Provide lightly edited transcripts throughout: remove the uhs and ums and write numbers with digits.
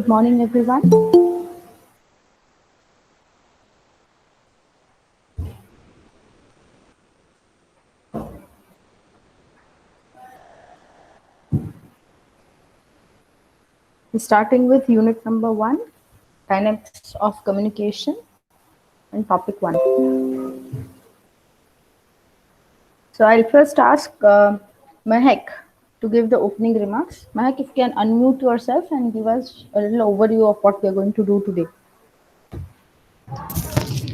Good morning, everyone. Starting with unit number 1, dynamics of communication, and topic 1. So I'll first ask Mahek to give the opening remarks. Mahek, if you can unmute yourself and give us a little overview of what we are going to do today.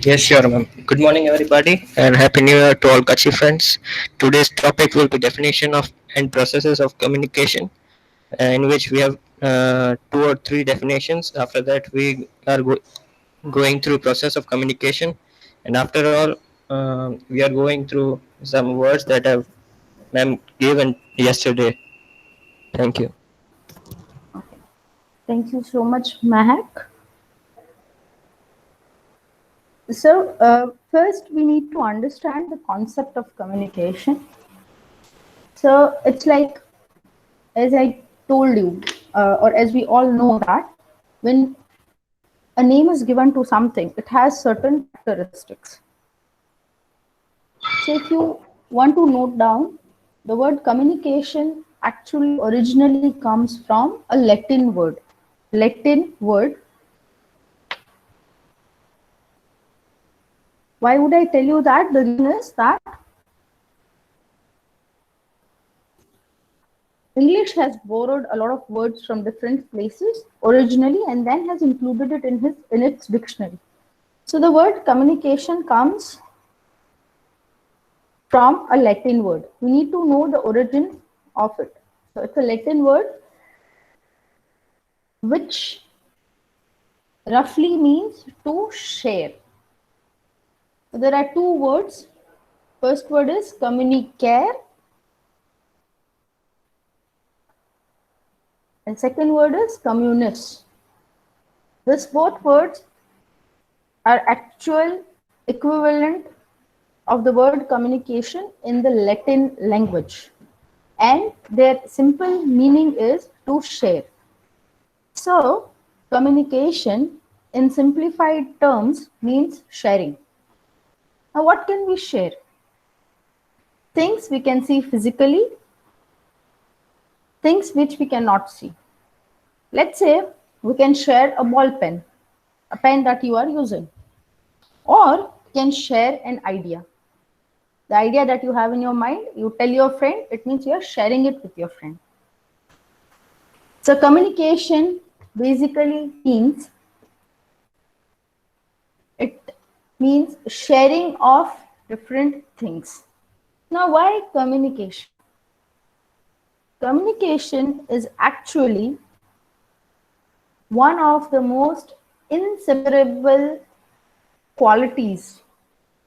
Yes, sure, ma'am. Good morning, everybody, and happy New Year to all Kachi friends. Today's topic will be definition of and processes of communication, in which we have two or three definitions. After that, we are going through process of communication, and after all, we are going through some words that have ma'am given yesterday. Thank you. Okay. Thank you so much, Mahek. So first we need to understand the concept of communication. So it's like, as I told you, or as we all know that when a name is given to something, it has certain characteristics. So if you want to note down, the word communication actually originally comes from a Latin word. Latin word. Why would I tell you that? The reason is that English has borrowed a lot of words from different places originally and then has included it in its dictionary. So the word communication comes from a Latin word. We need to know the origin of it. So it's a Latin word which roughly means to share. So there are two words. First word is communicare and second word is communis. These both words are actual equivalent of the word communication in the Latin language, and their simple meaning is to share. So communication in simplified terms means sharing. Now what can we share? Things we can see physically, things which we cannot see. Let's say we can share a ball pen, a pen that you are using, or can share an idea. The idea that you have in your mind, you tell your friend, it means you are sharing it with your friend. So communication basically means sharing of different things. Now why communication? Communication is actually one of the most inseparable qualities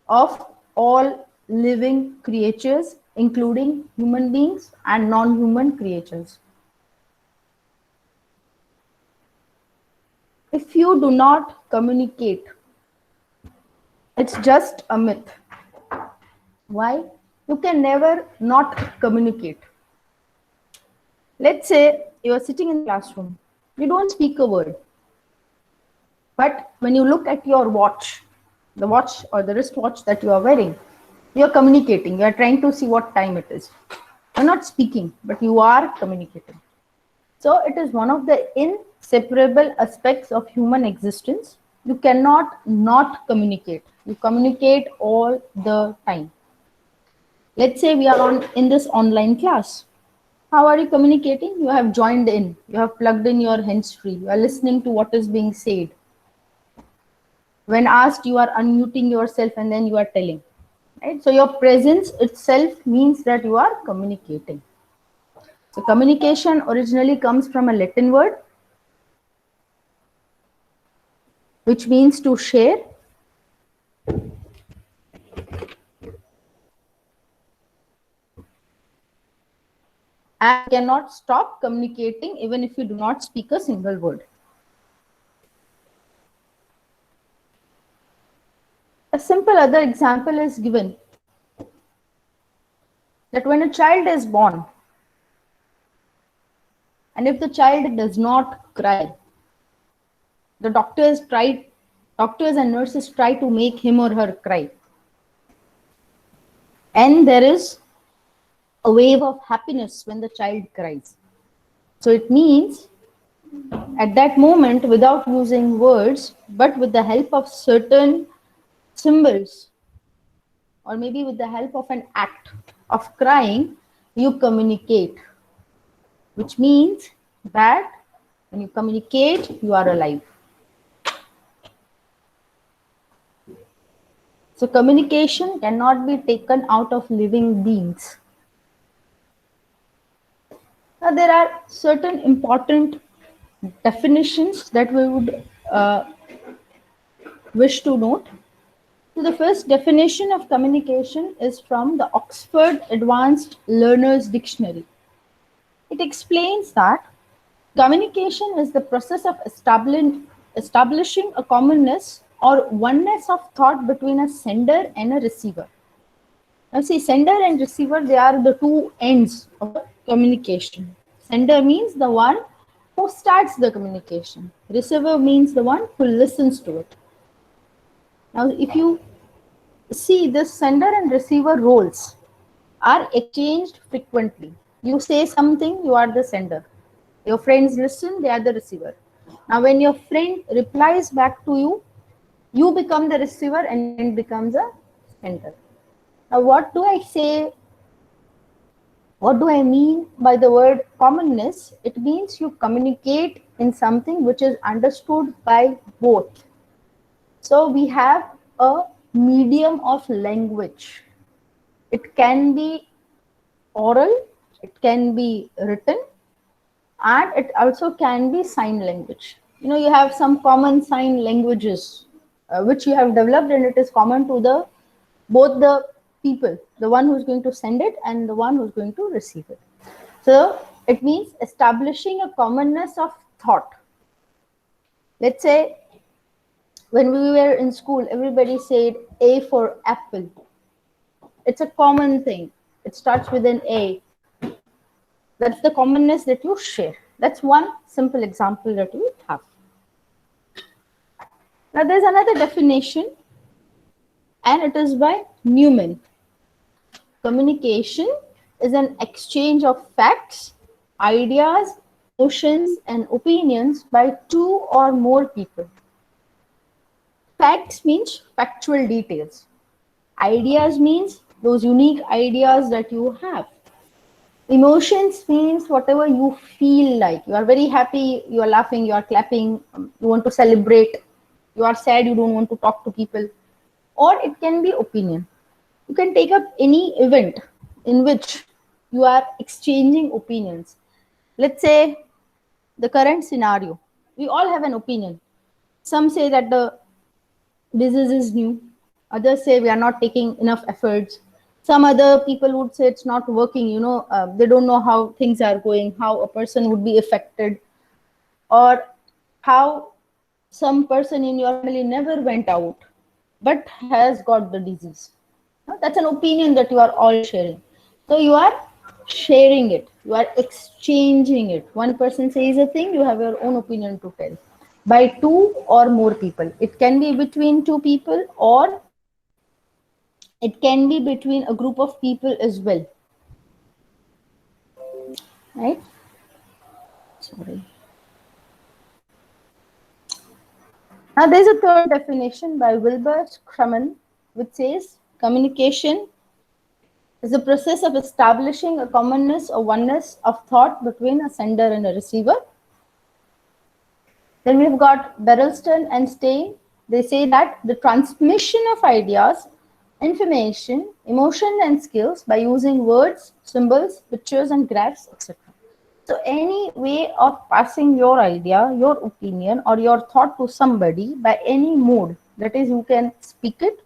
of all living creatures, including human beings and non-human creatures. If you do not communicate, it's just a myth. Why? You can never not communicate. Let's say you are sitting in the classroom. You don't speak a word. But when you look at your watch, the watch or the wristwatch that you are wearing, you are communicating. You are trying to see what time it is. You're not speaking, but you are communicating. So it is one of the inseparable aspects of human existence. You cannot not communicate. You communicate all the time. Let's say we are in this online class. How are you communicating? You have joined in. You have plugged in your hands-free. You are listening to what is being said. When asked, you are unmuting yourself and then you are telling. Right? So your presence itself means that you are communicating. So communication originally comes from a Latin word, which means to share. And you cannot stop communicating even if you do not speak a single word. A simple other example is given that when a child is born, and if the child does not cry, The doctors and nurses try to make him or her cry. And there is a wave of happiness when the child cries. So it means at that moment, without using words, but with the help of certain symbols, or maybe with the help of an act of crying, you communicate, which means that when you communicate, you are alive. So communication cannot be taken out of living beings. Now, there are certain important definitions that we would wish to note. So the first definition of communication is from the Oxford Advanced Learners Dictionary. It explains that communication is the process of establishing a commonness or oneness of thought between a sender and a receiver. Now see, sender and receiver, they are the two ends of communication. Sender means the one who starts the communication. Receiver means the one who listens to it. Now, if you see, this sender and receiver roles are exchanged frequently. You say something, you are the sender. Your friends listen, they are the receiver. Now, when your friend replies back to you, you become the receiver and friend becomes a sender. Now, what do I say? What do I mean by the word commonness? It means you communicate in something which is understood by both. So we have a medium of language. It can be oral, it can be written, and it also can be sign language. You have some common sign languages which you have developed, and it is common to the both the people, the one who's going to send it and the one who's going to receive it. So it means establishing a commonness of thought. Let's say when we were in school, everybody said A for apple. It's a common thing. It starts with an A. That's the commonness that you share. That's one simple example that we have. Now there's another definition, and it is by Newman. Communication is an exchange of facts, ideas, emotions, and opinions by two or more people. Facts means factual details. Ideas means those unique ideas that you have. Emotions means whatever you feel like. You are very happy, you are laughing, you are clapping, you want to celebrate. You are sad, you don't want to talk to people. Or it can be opinion. You can take up any event in which you are exchanging opinions. Let's say the current scenario. We all have an opinion. Some say that the disease is new. Others say we are not taking enough efforts. Some other people would say it's not working. They don't know how things are going, how a person would be affected, or how some person in your family never went out but has got the disease. That's an opinion that you are all sharing. So you are sharing it, you are exchanging it. One person says a thing, you have your own opinion to tell. By two or more people. It can be between two people, or it can be between a group of people as well. Right? Sorry. Now there's a third definition by Wilbur Schramm, which says communication is the process of establishing a commonness or oneness of thought between a sender and a receiver. Then we've got Berelston and Stein. They say that the transmission of ideas, information, emotion, and skills by using words, symbols, pictures, and graphs, etc. So any way of passing your idea, your opinion, or your thought to somebody by any mode, that is, you can speak it,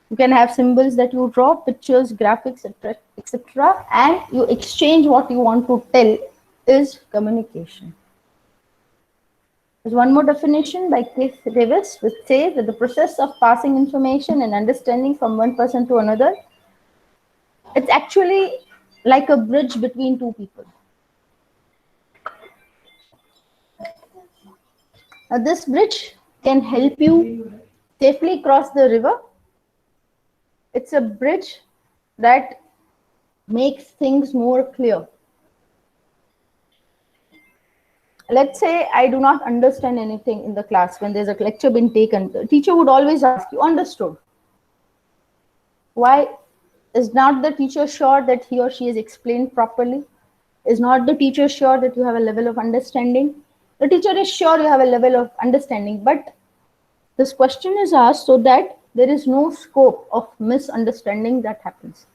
you can have symbols that you draw, pictures, graphics, etc., and you exchange what you want to tell, is communication. There's one more definition by Keith Davis, which says that the process of passing information and understanding from one person to another, it's actually like a bridge between two people. Now, this bridge can help you safely cross the river. It's a bridge that makes things more clear. Let's say I do not understand anything in the class when there's a lecture being taken. The teacher would always ask you, understood? Why? Is not the teacher sure that he or she has explained properly? Is not the teacher sure that you have a level of understanding? The teacher is sure you have a level of understanding, but this question is asked so that there is no scope of misunderstanding that happens.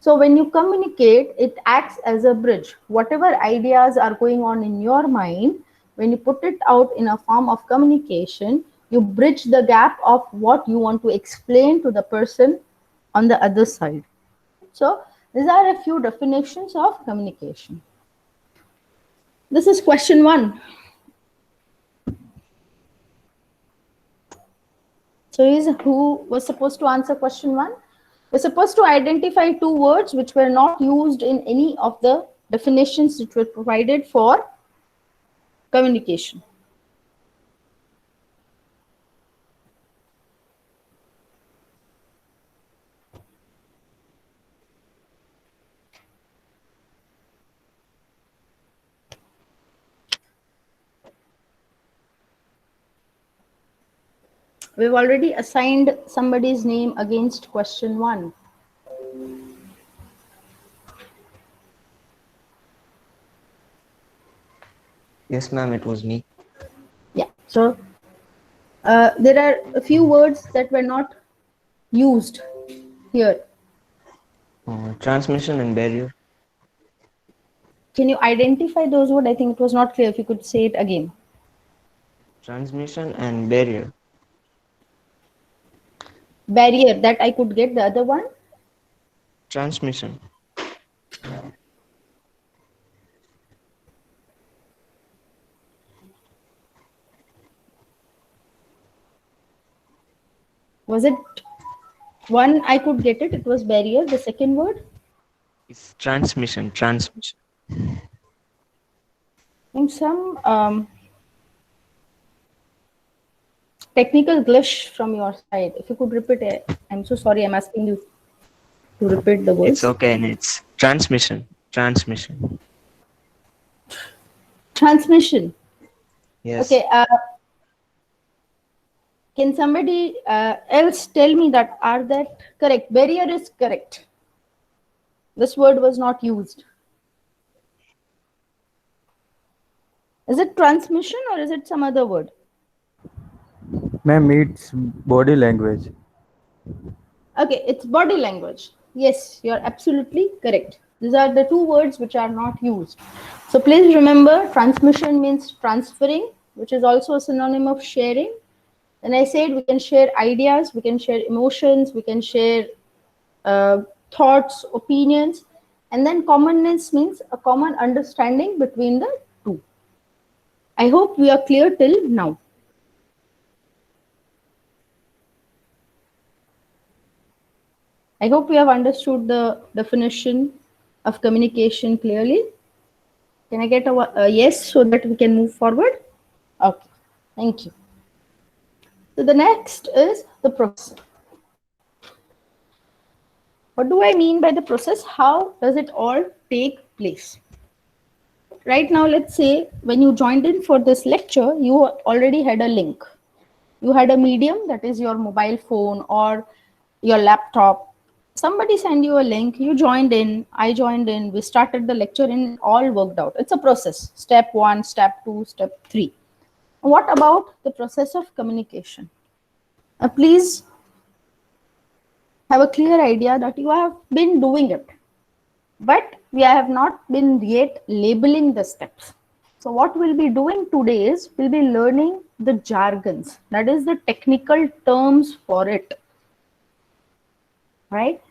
So when you communicate, it acts as a bridge. Whatever ideas are going on in your mind, when you put it out in a form of communication, you bridge the gap of what you want to explain to the person on the other side. So these are a few definitions of communication. This is question 1. So is who was supposed to answer question 1? We're supposed to identify 2 words which were not used in any of the definitions which were provided for communication. We've already assigned somebody's name against question 1. Yes, ma'am, it was me. Yeah. So there are a few words that were not used here. Transmission and barrier. Can you identify those words? I think it was not clear. If you could say it again. Transmission and barrier. Barrier, that I could get. The other one? Transmission. Was it one? I could get it. It was barrier. The second word? It's transmission. Transmission. And some technical glitch from your side. If you could repeat it. I'm so sorry. I'm asking you to repeat the words. It's okay, and it's transmission. Transmission. Transmission. Yes. Okay. Can somebody else tell me that are that correct? Barrier is correct. This word was not used. Is it transmission or is it some other word? Ma'am, it's body language. Okay, it's body language. Yes, you're absolutely correct. These are the 2 words which are not used. So please remember, transmission means transferring, which is also a synonym of sharing. And I said we can share ideas, we can share emotions, we can share thoughts, opinions. And then commonness means a common understanding between the 2. I hope we are clear till now. I hope we have understood the definition of communication clearly. Can I get a yes so that we can move forward? Okay, thank you. So the next is the process. What do I mean by the process? How does it all take place? Right now, let's say when you joined in for this lecture, you already had a link. You had a medium, that is your mobile phone or your laptop. Somebody sent you a link, you joined in, I joined in, we started the lecture and it all worked out. It's a process. Step 1, step 2, step 3. What about the process of communication? Please have a clear idea that you have been doing it, but we have not been yet labeling the steps. So what we'll be doing today is we'll be learning the jargons, that is the technical terms for it, right?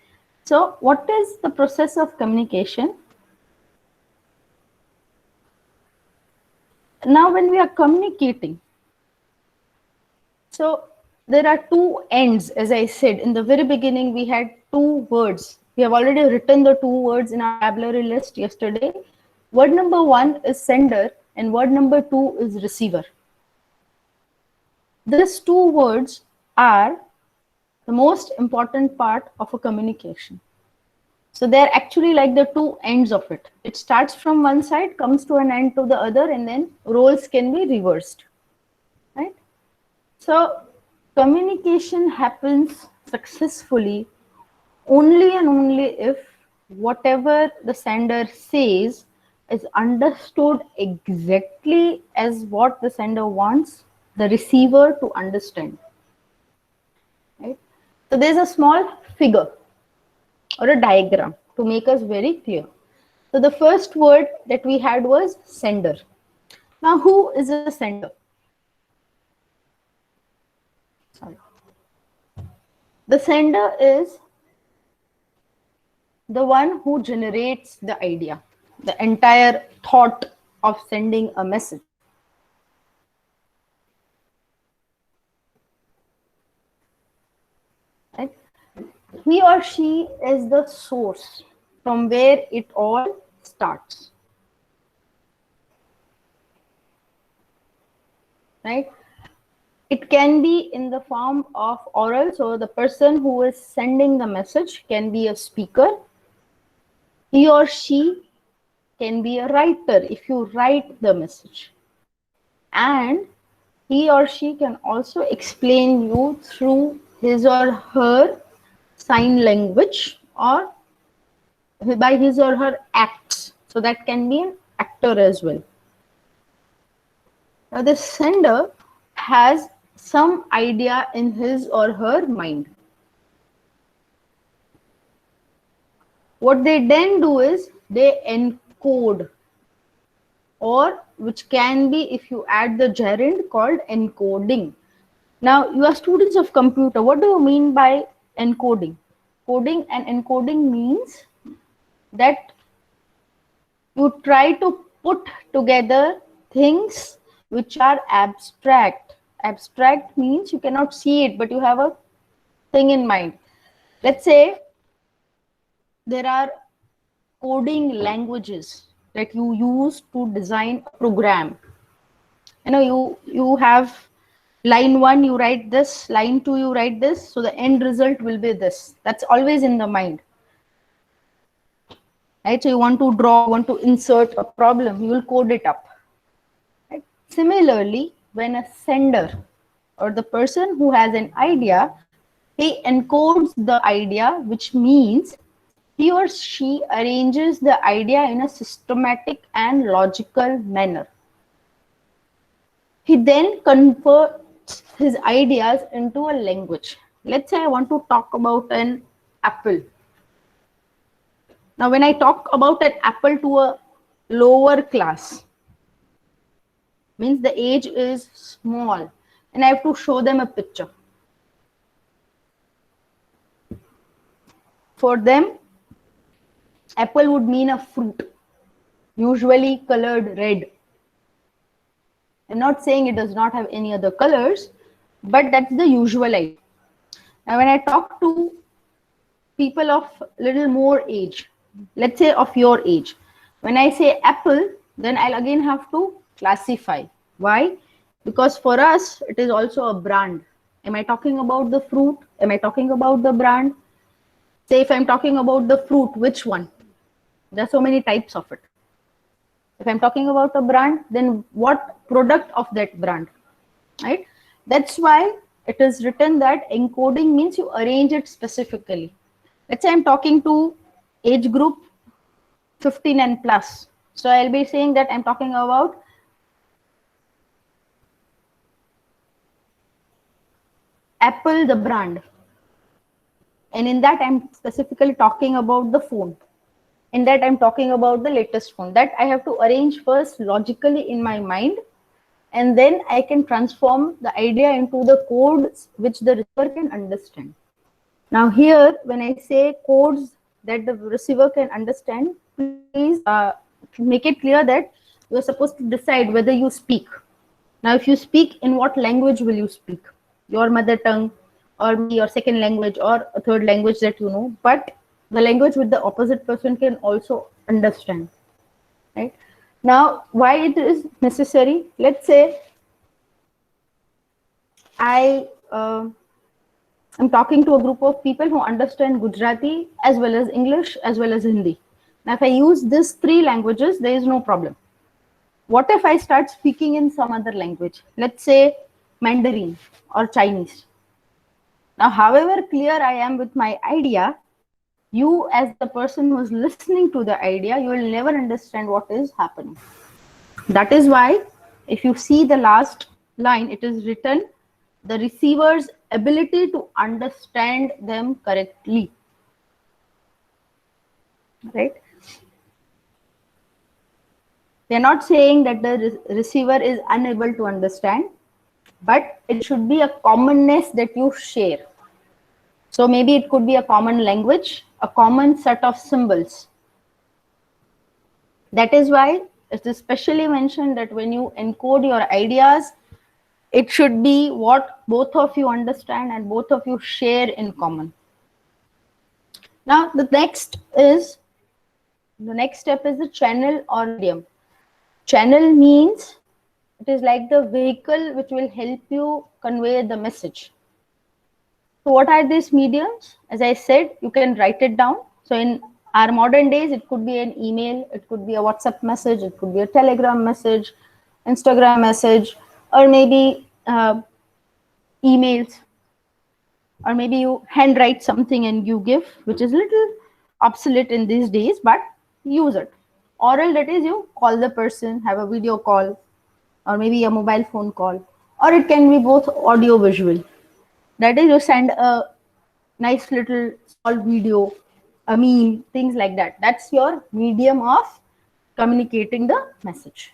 So what is the process of communication? Now when we are communicating, so there are 2 ends. As I said in the very beginning, we had 2 words. We have already written the 2 words in our vocabulary list yesterday. Word number 1 is sender and word number 2 is receiver. These two words are the most important part of a communication. So they're actually like the two ends of it. It starts from one side, comes to an end to the other, and then roles can be reversed, right? So communication happens successfully only and only if whatever the sender says is understood exactly as what the sender wants the receiver to understand, right? So there's a small figure or a diagram to make us very clear. So the first word that we had was sender. Now who is a sender? Sorry. The sender is the one who generates the idea, the entire thought of sending a message. Right? He or she is the source from where it all starts. Right? It can be in the form of oral, so the person who is sending the message can be a speaker. He or she can be a writer if you write the message. And he or she can also explain you through his or her sign language or by his or her acts. So that can be an actor as well. Now the sender has some idea in his or her mind. What they then do is they encode, or which can be, if you add the gerund, called encoding. Now you are students of computer. What do you mean by encoding? Coding and encoding means that you try to put together things which are abstract. Abstract means you cannot see it, but you have a thing in mind. Let's say there are coding languages that you use to design a program. You know, you have line 1, you write this, line 2, you write this, so the end result will be this. That's always in the mind. Right? So you want to draw, you want to insert a problem, you will code it up. Right? Similarly, when a sender or the person who has an idea, he encodes the idea, which means he or she arranges the idea in a systematic and logical manner. He then converts his ideas into a language. Let's say I want to talk about an apple. Now, when I talk about an apple to a lower class, means the age is small, and I have to show them a picture. For them, apple would mean a fruit, usually colored red. I'm not saying it does not have any other colors, but that's the usual idea. Now, when I talk to people of little more age, let's say of your age, when I say apple, then I'll again have to classify. Why? Because for us, it is also a brand. Am I talking about the fruit? Am I talking about the brand? Say if I'm talking about the fruit, which one? There are so many types of it. If I'm talking about a brand, then what product of that brand, right? That's why it is written that encoding means you arrange it specifically. Let's say I'm talking to age group 15 and plus. So I'll be saying that I'm talking about Apple, the brand. And in that, I'm specifically talking about the phone. In that, I'm talking about the latest phone. That I have to arrange first logically in my mind, and then I can transform the idea into the codes which the receiver can understand. Now here, when I say codes that the receiver can understand, please make it clear that you're supposed to decide whether you speak. Now, if you speak, in what language will you speak? Your mother tongue, or maybe your second language, or a third language that you know, but the language with the opposite person can also understand. Right? Now, why it is necessary? Let's say I'm talking to a group of people who understand Gujarati as well as English as well as Hindi. Now, if I use these three languages, there is no problem. What if I start speaking in some other language? Let's say Mandarin or Chinese. Now, however clear I am with my idea, you as the person who is listening to the idea, you will never understand what is happening. That is why if you see the last line, it is written, the receiver's ability to understand them correctly. Right? They're not saying that the receiver is unable to understand, but it should be a commonness that you share. So maybe it could be a common language, a common set of symbols. That is why it is specially mentioned that when you encode your ideas, it should be what both of you understand and both of you share in common. Now, the next step is the channel or medium. Channel means it is like the vehicle which will help you convey the message. So what are these mediums? As I said, you can write it down. So in our modern days, it could be an email, it could be a WhatsApp message, it could be a Telegram message, Instagram message, or maybe emails, or maybe you handwrite something and you give, which is little obsolete in these days, but use it. Oral, that is you call the person, have a video call, or maybe a mobile phone call, or it can be both audio visual. That is, you send a nice little small video, a meme, things like that. That's your medium of communicating the message.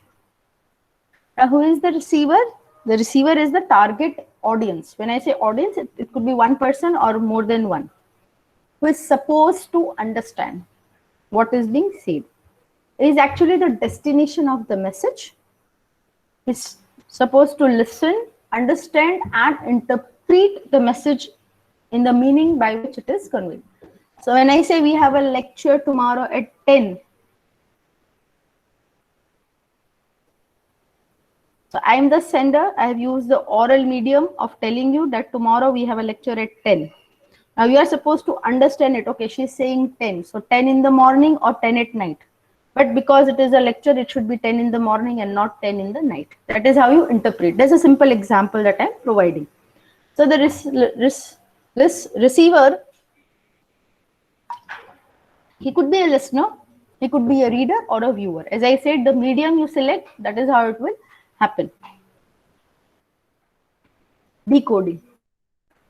Now, who is the receiver? The receiver is the target audience. When I say audience, it could be one person or more than one, who is supposed to understand what is being said. It is actually the destination of the message. It's supposed to listen, understand, and interpret the message in the meaning by which it is conveyed. So when I say we have a lecture tomorrow at 10, so I am the sender. I have used the oral medium of telling you that tomorrow we have a lecture at 10. Now you are supposed to understand it. Okay, she's saying 10. So 10 in the morning or 10 at night. But because it is a lecture, it should be 10 in the morning and not 10 in the night. That is how you interpret. There's a simple example that I'm providing. So the receiver, he could be a listener, he could be a reader or a viewer. As I said, the medium you select, that is how it will happen. Decoding.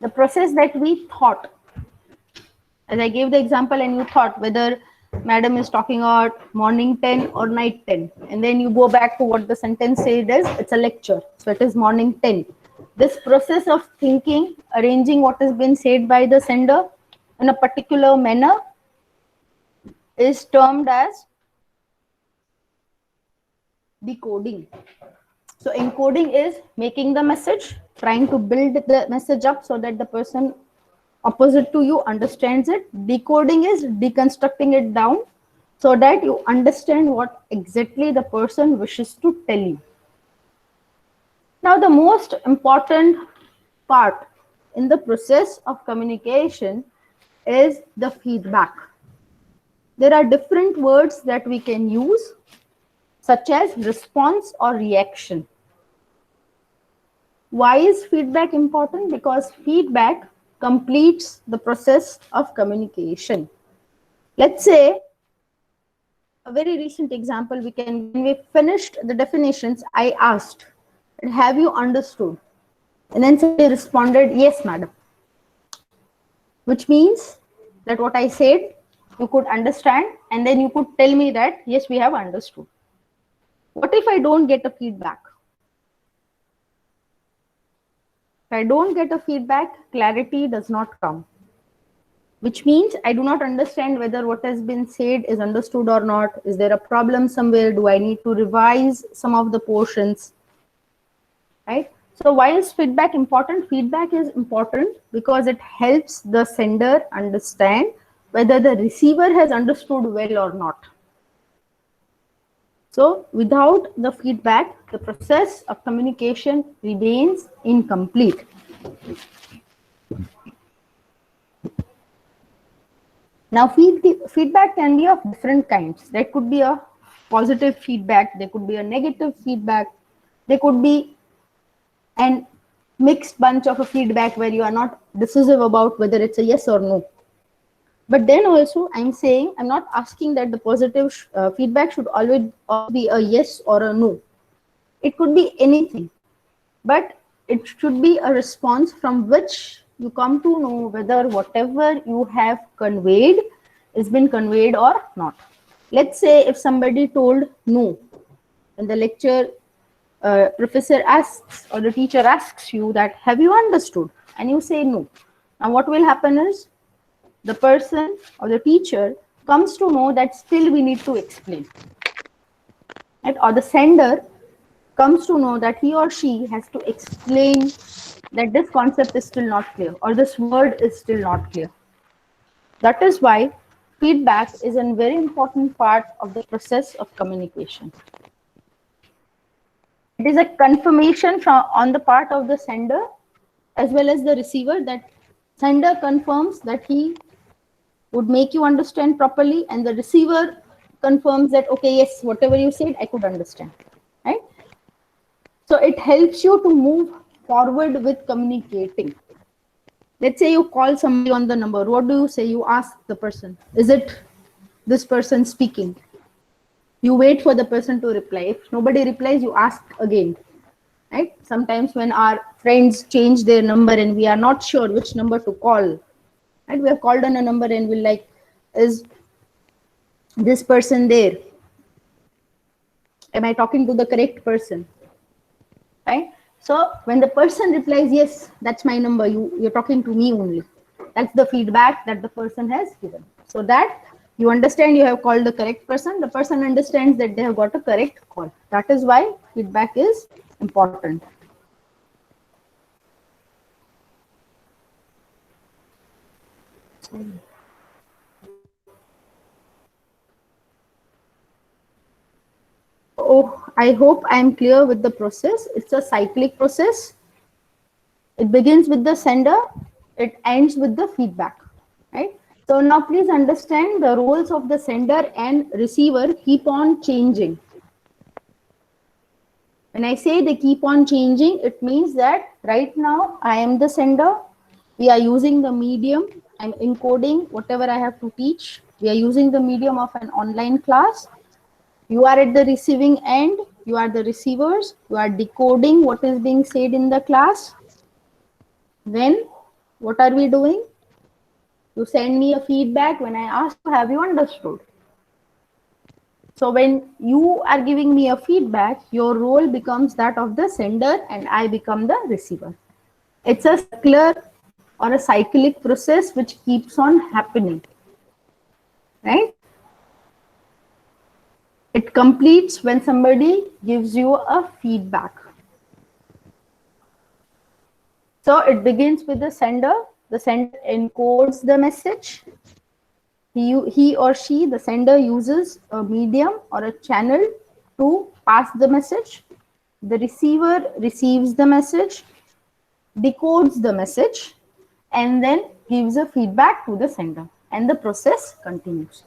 The process that we thought, as I gave the example and you thought whether madam is talking about morning 10 or night 10, and then you go back to what the sentence said is, it's a lecture, so it is morning 10. This process of thinking, arranging what has been said by the sender in a particular manner is termed as decoding. So encoding is making the message, trying to build the message up so that the person opposite to you understands it. Decoding is deconstructing it down so that you understand what exactly the person wishes to tell you. Now, the most important part in the process of communication is the feedback. There are different words that we can use, such as response or reaction. Why is feedback important? Because feedback completes the process of communication. Let's say a very recent example, when we finished the definitions, I asked, have you understood? And then somebody responded, yes, madam. Which means that what I said, you could understand, and then you could tell me that, yes, we have understood. What if I don't get a feedback? If I don't get a feedback, clarity does not come. Which means I do not understand whether what has been said is understood or not. Is there a problem somewhere? Do I need to revise some of the portions? Right? So why is feedback important? Feedback is important because it helps the sender understand whether the receiver has understood well or not. So without the feedback, the process of communication remains incomplete. Now, feedback can be of different kinds. There could be a positive feedback, there could be a negative feedback, there could be an mixed bunch of a feedback where you are not decisive about whether it's a yes or no. But then also, I'm saying, I'm not asking that the positive feedback should always be a yes or a no. It could be anything, but it should be a response from which you come to know whether whatever you have conveyed has been conveyed or not. Let's say if somebody told no, and the lecture professor asks or the teacher asks you that, have you understood? And you say no. Now what will happen is, the person or the teacher comes to know that still we need to explain. Right? Or the sender comes to know that he or she has to explain that this concept is still not clear or this word is still not clear. That is why feedback is a very important part of the process of communication. It is a confirmation on the part of the sender as well as the receiver, that sender confirms that he would make you understand properly, and the receiver confirms that, okay, yes, whatever you said, I could understand. Right? So it helps you to move forward with communicating. Let's say you call somebody on the number. What do you say? You ask the person, is it this person speaking? You wait for the person to reply. If nobody replies, you ask again. Right? Sometimes when our friends change their number and we are not sure which number to call, right? We have called on a number and we're like, is this person there? Am I talking to the correct person? Right? So when the person replies, yes, that's my number, you're talking to me only. That's the feedback that the person has given. So that you understand you have called the correct person, the person understands that they have got a correct call. That is why feedback is important. Oh, I hope I am clear with the process. It's a cyclic process. It begins with the sender, it ends with the feedback, right? So now please understand the roles of the sender and receiver keep on changing. When I say they keep on changing, it means that right now I am the sender. We are using the medium. I'm encoding whatever I have to teach. We are using the medium of an online class. You are at the receiving end. You are the receivers. You are decoding what is being said in the class. Then what are we doing? You send me a feedback when I ask, have you understood? So when you are giving me a feedback, your role becomes that of the sender and I become the receiver. It's a circular or a cyclic process which keeps on happening, right? It completes when somebody gives you a feedback. So it begins with the sender. The sender encodes the message. He or she, the sender, uses a medium or a channel to pass the message. The receiver receives the message, decodes the message, and then gives a feedback to the sender, and the process continues.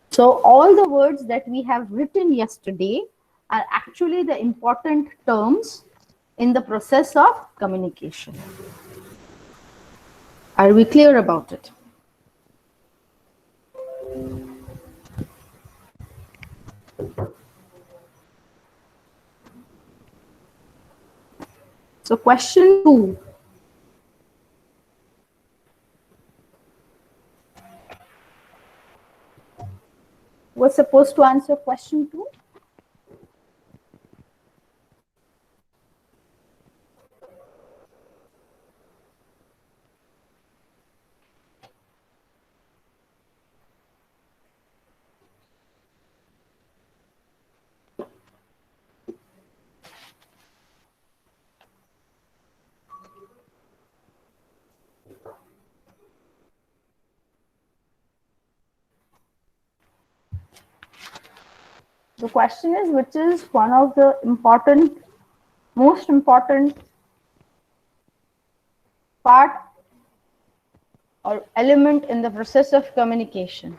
So all the words that we have written yesterday are actually the important terms in the process of communication. Are we clear about it? So question 2. Was supposed to answer question 2? The question is, which is one of the most important part or element in the process of communication?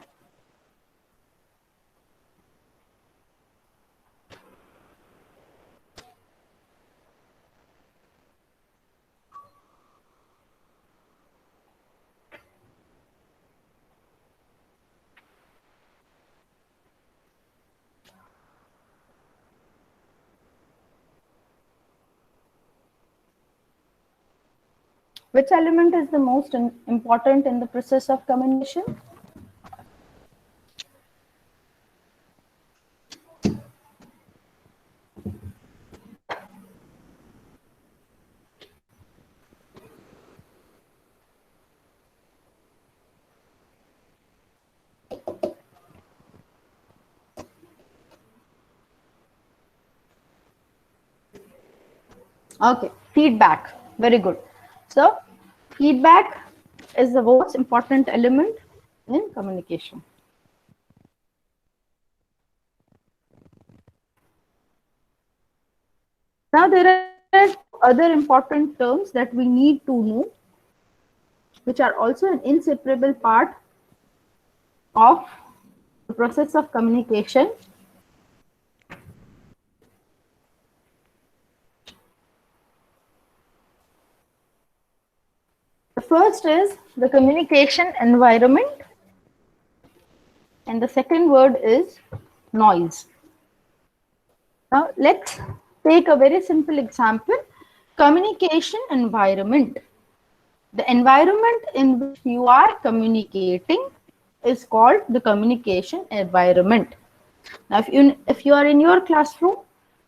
Which element is the most important in the process of communication? Okay, feedback. Very good. So, feedback is the most important element in communication. Now, there are other important terms that we need to know, which are also an inseparable part of the process of communication. The first is the communication environment, and the second word is noise. Now, let's take a very simple example. Communication environment. The environment in which you are communicating is called the communication environment. Now, if you are in your classroom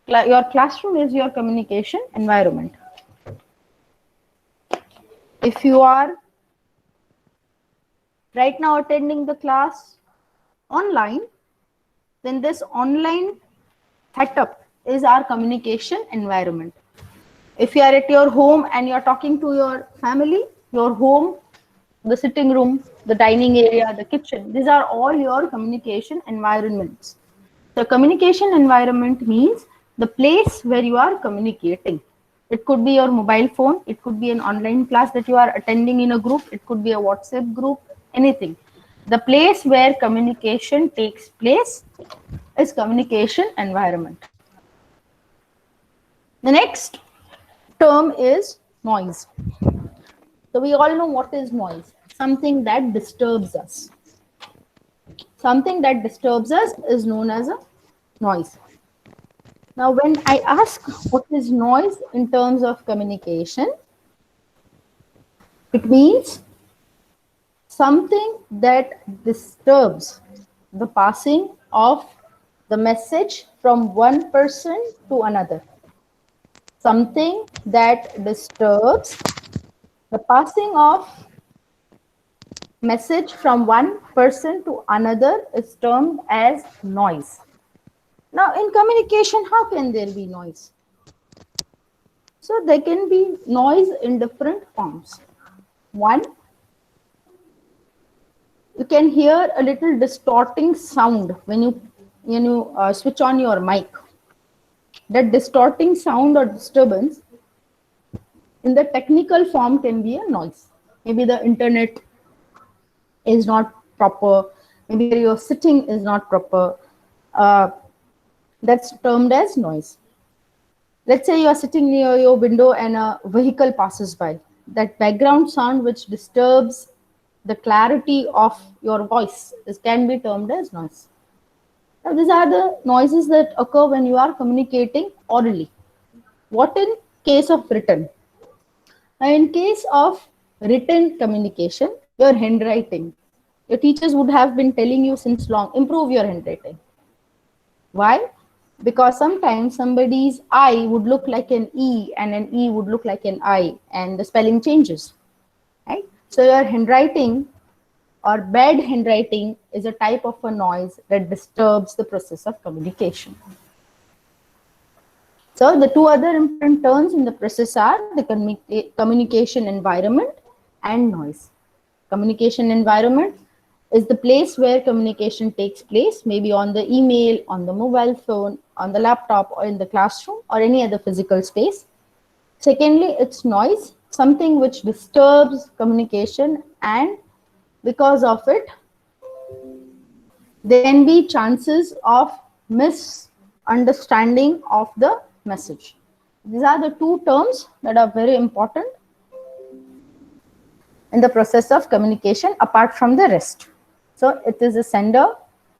is your communication environment. If you are right now attending the class online, then this online setup is our communication environment. If you are at your home and you are talking to your family, your home, the sitting room, the dining area, the kitchen, these are all your communication environments. The communication environment means the place where you are communicating. It could be your mobile phone, it could be an online class that you are attending in a group, it could be a WhatsApp group, anything. The place where communication takes place is communication environment. The next term is noise. So we all know what is noise. Something that disturbs us. Something that disturbs us is known as a noise. Now, when I ask what is noise in terms of communication, it means something that disturbs the passing of the message from one person to another. Something that disturbs the passing of message from one person to another is termed as noise. Now, in communication, how can there be noise? So, there can be noise in different forms. One, you can hear a little distorting sound when you switch on your mic. That distorting sound or disturbance in the technical form can be a noise. Maybe the internet is not proper, maybe your sitting is not proper. That's termed as noise. Let's say you are sitting near your window and a vehicle passes by. That background sound which disturbs the clarity of your voice can be termed as noise. Now, these are the noises that occur when you are communicating orally. What in case of written? Now, in case of written communication, your handwriting, your teachers would have been telling you since long, improve your handwriting. Why? Because sometimes somebody's I would look like an E and an E would look like an I, and the spelling changes. Right? So your handwriting or bad handwriting is a type of a noise that disturbs the process of communication. So the two other important terms in the process are the communication environment and noise. Communication environment is the place where communication takes place, maybe on the email, on the mobile phone, on the laptop, or in the classroom, or any other physical space. Secondly, it's noise, something which disturbs communication, and because of it, there can be chances of misunderstanding of the message. These are the two terms that are very important in the process of communication apart from the rest. So it is a sender,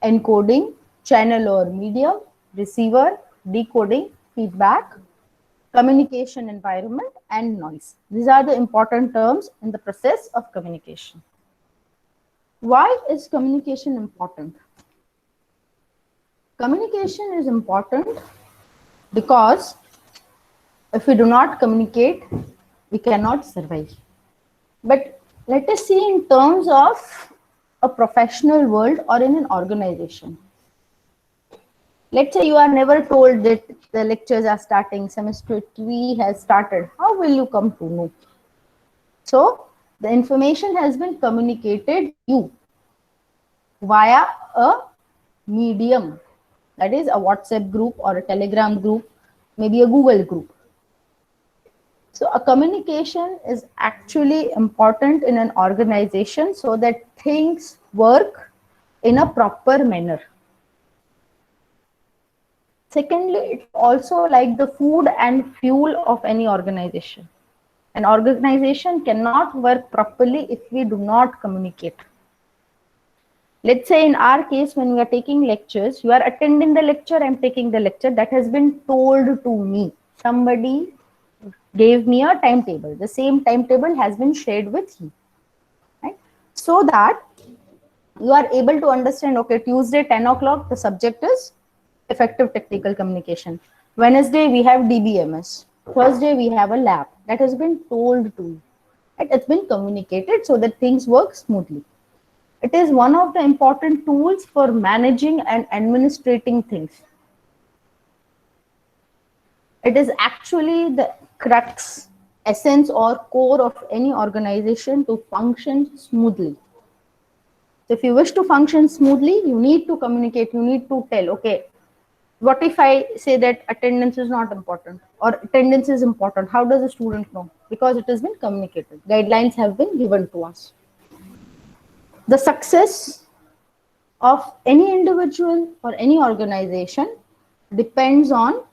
encoding, channel or medium, receiver, decoding, feedback, communication environment, and noise. These are the important terms in the process of communication. Why is communication important? Communication is important because if we do not communicate, we cannot survive. But let us see in terms of a professional world or in an organization. Let's say you are never told that the lectures are starting, semester 3 has started. How will you come to know? So the information has been communicated to you via a medium, that is a WhatsApp group or a Telegram group, maybe a Google group. So a communication is actually important in an organization so that things work in a proper manner. Secondly, it's also like the food and fuel of any organization. An organization cannot work properly if we do not communicate. Let's say in our case, when we are taking lectures, you are attending the lecture, I'm taking the lecture, that has been told to me. Somebody gave me a timetable. The same timetable has been shared with you, right? So that you are able to understand, okay, Tuesday 10 o'clock, the subject is effective technical communication. Wednesday, we have DBMS. Thursday, we have a lab. That has been told to you. Right? It's been communicated so that things work smoothly. It is one of the important tools for managing and administrating things. It is actually the crux, essence or core of any organization to function smoothly. So if you wish to function smoothly, you need to communicate, you need to tell, okay, what if I say that attendance is not important or attendance is important? How does a student know? Because it has been communicated. Guidelines have been given to us. The success of any individual or any organization depends on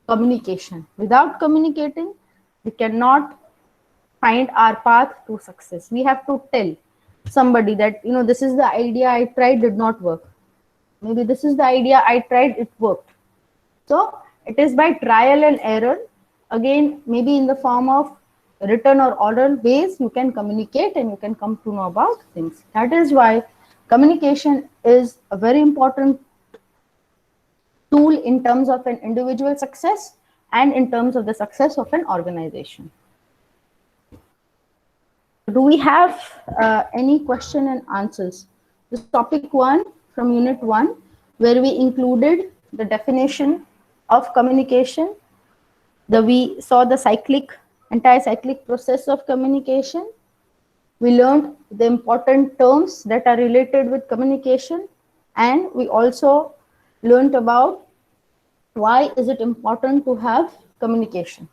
communication. Without communicating, we cannot find our path to success. We have to tell somebody that, you know, this is the idea I tried, did not work. Maybe this is the idea I tried, it worked. So it is by trial and error, again, maybe in the form of written or oral ways, you can communicate and you can come to know about things. That is why communication is a very important tool in terms of an individual success and in terms of the success of an organization. Do we have any question and answers? This is topic 1 from unit 1, where we included the definition of communication. We saw the entire cyclic process of communication. We learned the important terms that are related with communication, and we also learned about why is it important to have communication.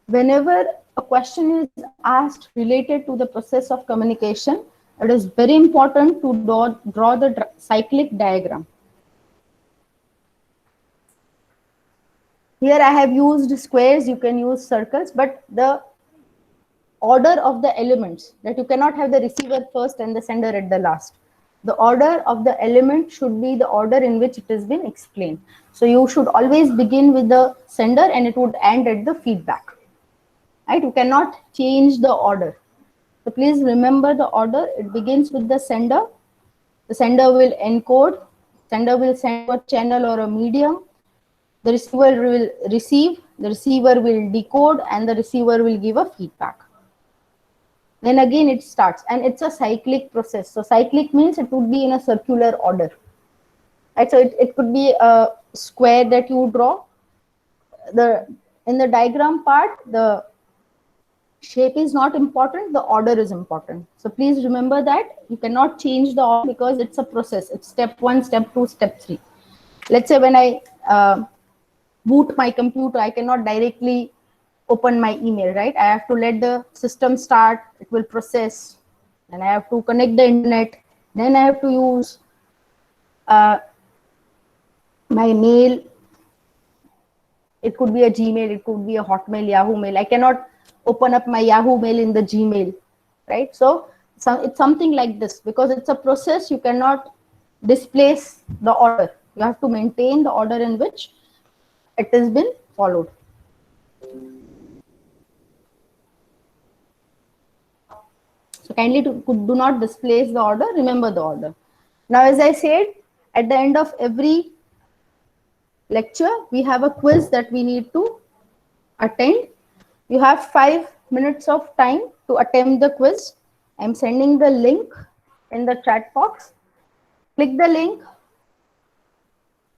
Whenever a question is asked related to the process of communication, it is very important to draw the cyclic diagram. Here I have used squares, you can use circles, but the order of the elements, that you cannot have the receiver first and the sender at the last. The order of the element should be the order in which it has been explained. So you should always begin with the sender and it would end at the feedback. Right? You cannot change the order. So please remember the order. It begins with the sender. The sender will encode. Sender will send to a channel or a medium. The receiver will receive. The receiver will decode, and the receiver will give a feedback. Then again it starts, and it's a cyclic process. So cyclic means it would be in a circular order. Right? So it could be a square that you draw. In the diagram part, the Shape is not important, the order is important. So please remember that you cannot change the order because it's a process. It's step 1, step 2, step 3. Let's say when I boot my computer, I cannot directly open my email, right? I have to let the system start, it will process, and I have to connect the internet. Then I have to use uh, my mail. It could be a Gmail, it could be a Hotmail, Yahoo Mail. I cannot open up my Yahoo Mail in the Gmail, right? So it's something like this. Because it's a process, you cannot displace the order. You have to maintain the order in which it has been followed. So kindly do not displace the order, remember the order. Now, as I said, at the end of every lecture, we have a quiz that we need to attend. You have 5 minutes of time to attempt the quiz. I'm sending the link in the chat box. Click the link.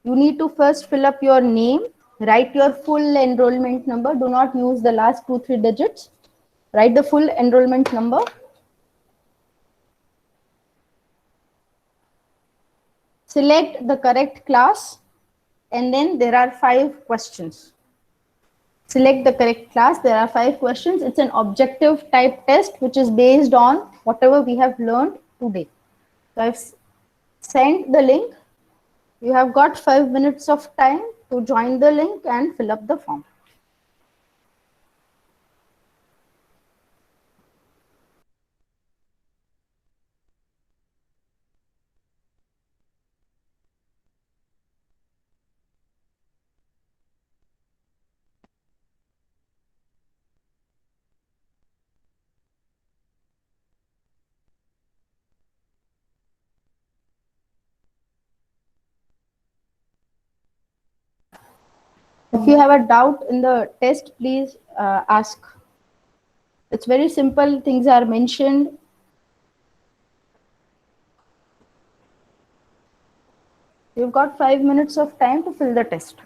You need to first fill up your name, write your full enrollment number. Do not use the last 2-3 digits. Write the full enrollment number. Select the correct class, and then there are 5 questions. Select the correct class. There are 5 questions. It's an objective type test which is based on whatever we have learned today. So I've sent the link. You have got 5 minutes of time to join the link and fill up the form. If you have a doubt in the test, please ask. It's very simple. Things are mentioned. You've got 5 minutes of time to fill the test.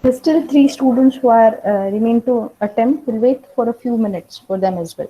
There's still three students who are remain to attempt. We'll wait for a few minutes for them as well.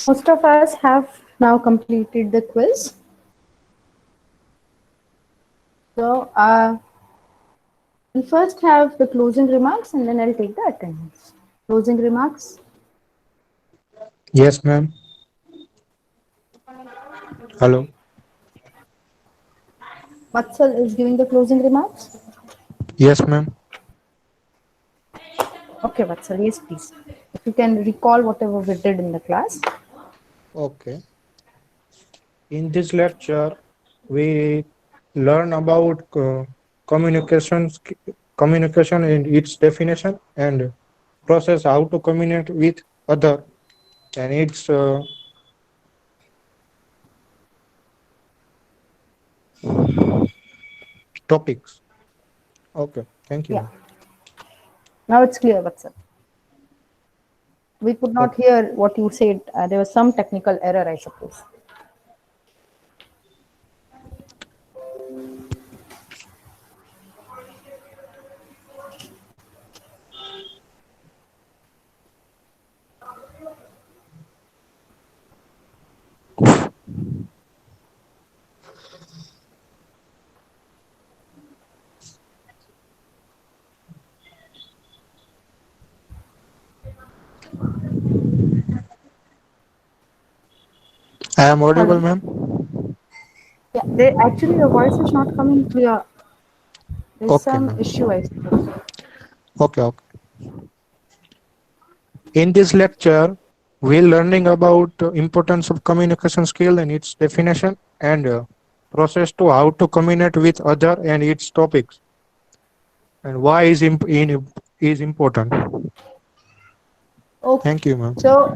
Most of us have now completed the quiz. So we'll first have the closing remarks and then I'll take the attendance. Closing remarks. Yes, ma'am. Hello. Vatsal is giving the closing remarks. Yes, ma'am. Okay, Vatsal, yes, please. If you can recall whatever we did in the class. Okay. In this lecture, we learn about communication and its definition and process how to communicate with other and its topics. Okay. Thank you, Yeah, ma'am. now it's clear, Vatsal. We could not Okay. hear what you said. There was some technical error, I suppose. I am audible, Hello. ma'am. Yeah, actually your voice is not coming clear. There's Okay, some ma'am. issue, I suppose. Okay, okay. In this lecture, we're learning about importance of communication skill and its definition and process to how to communicate with other and its topics and why is important. Okay. Thank you, ma'am. So,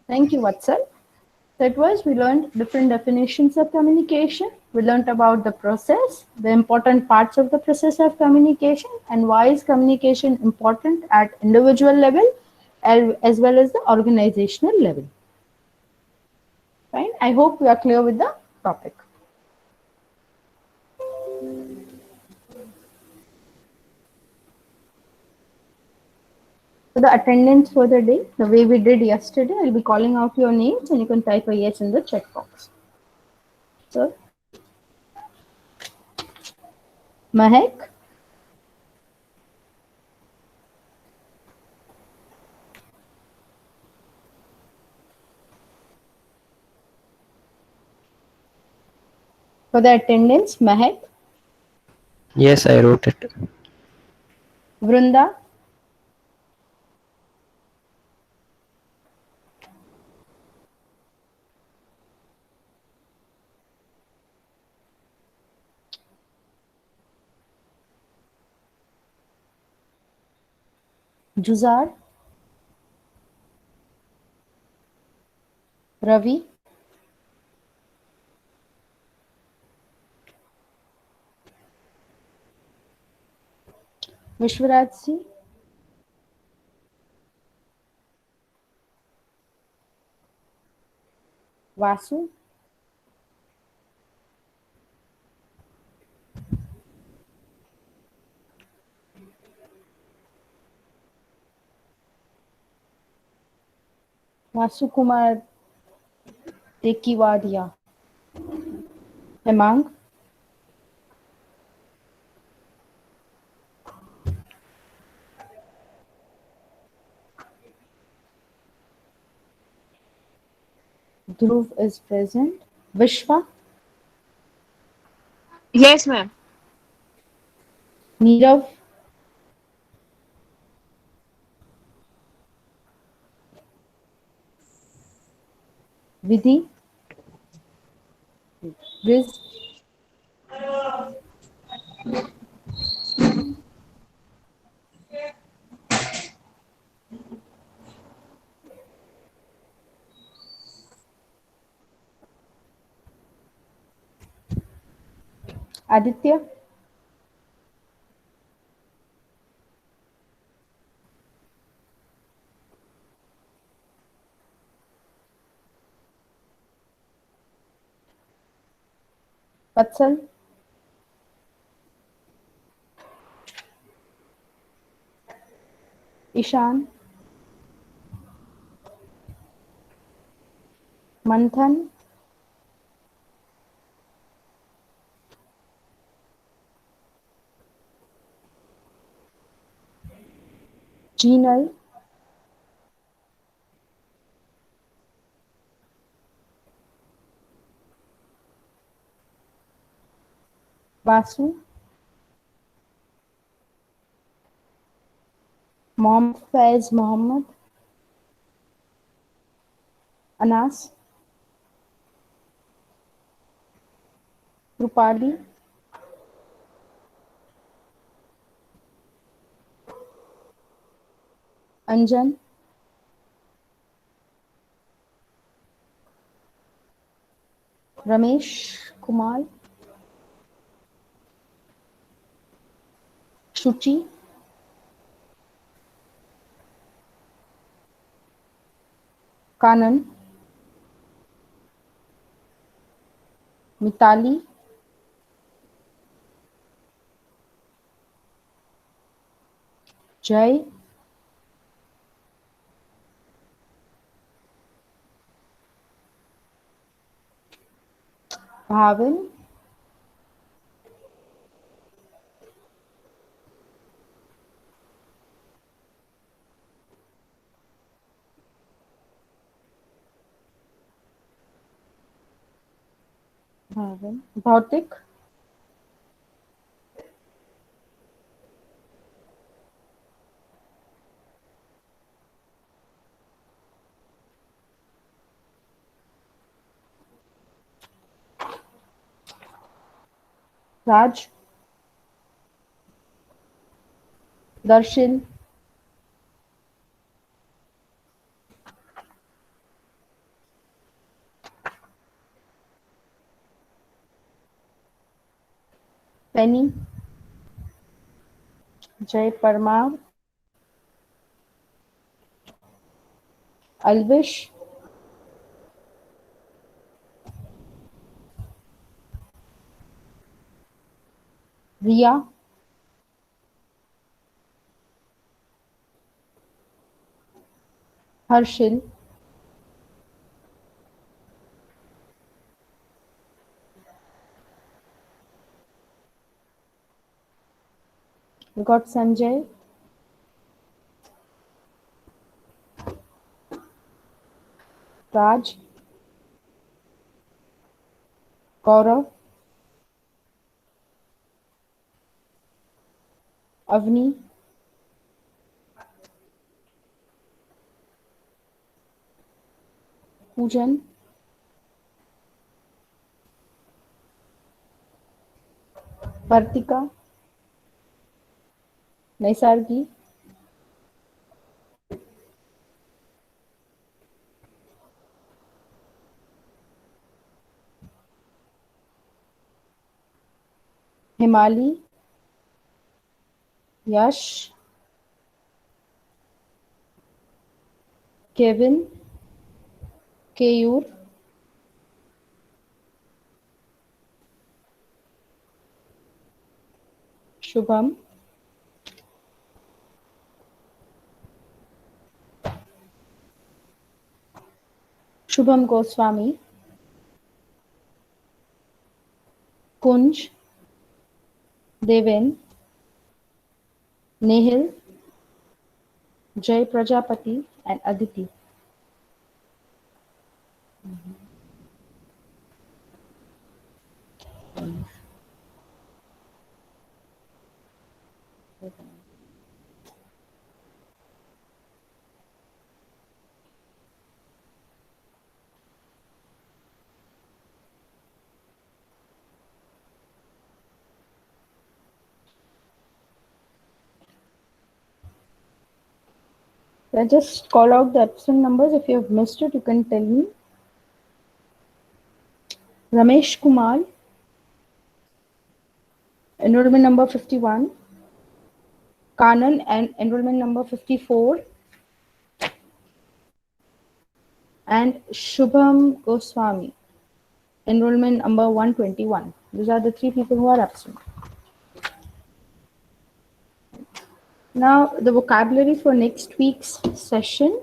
thank you, Vatsal. So it was, we learned different definitions of communication. We learned about the process, the important parts of the process of communication, and why is communication important at individual level as well as the organizational level. Fine. I hope we are clear with the topic. So the attendance for the day, the way we did yesterday, I'll be calling out your names and you can type a yes in the chat box. So, Mahek, for the attendance, Mahek, Yes, I wrote it. Vrunda, Juzar, Ravi, Vishwaraj ji, Vasu, Vasu Kumar टेकीवाडिया, Hemang, Dhruv is present, Vishwa, Yes, ma'am. Neerav, Vidhi, Riz, Aditya, Vatsal, Ishan, Manthan, Jeenal, Vasu, Mohammad Faiz Mohammed, Anas, Rupali, Anjan, Ramesh Kumar, Shuchi, Kanan, Mitali, Jay, Bhavin, Bhautik, Raj, Darshan, Penny, Jay Parmar, Alvish, Ria, Harshil, we got Sanjay, Raj, Gaurav, Avni, Poojan, Partika, Naisargi, Himali, Yash, Kevin, Keyur, Shubham, Shubham Goswami, Kunj, Devin, Nehil, Jay Prajapati, and Aditi. I just call out the absent numbers. If you have missed it, you can tell me. Ramesh Kumar, enrollment number 51. Kanan, and enrollment number 54. And Shubham Goswami, enrollment number 121. These are the 3 people who are absent. Now, the vocabulary for next week's session.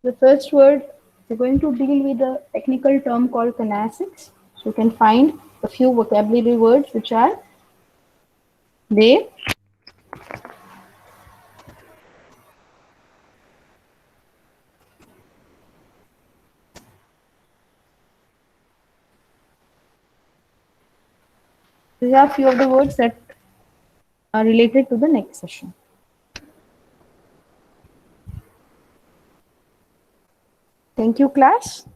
The first word, we're going to deal with a technical term called kinesics. So you can find a few vocabulary words which are they, these are few of the words that are related to the next session. Thank you, class.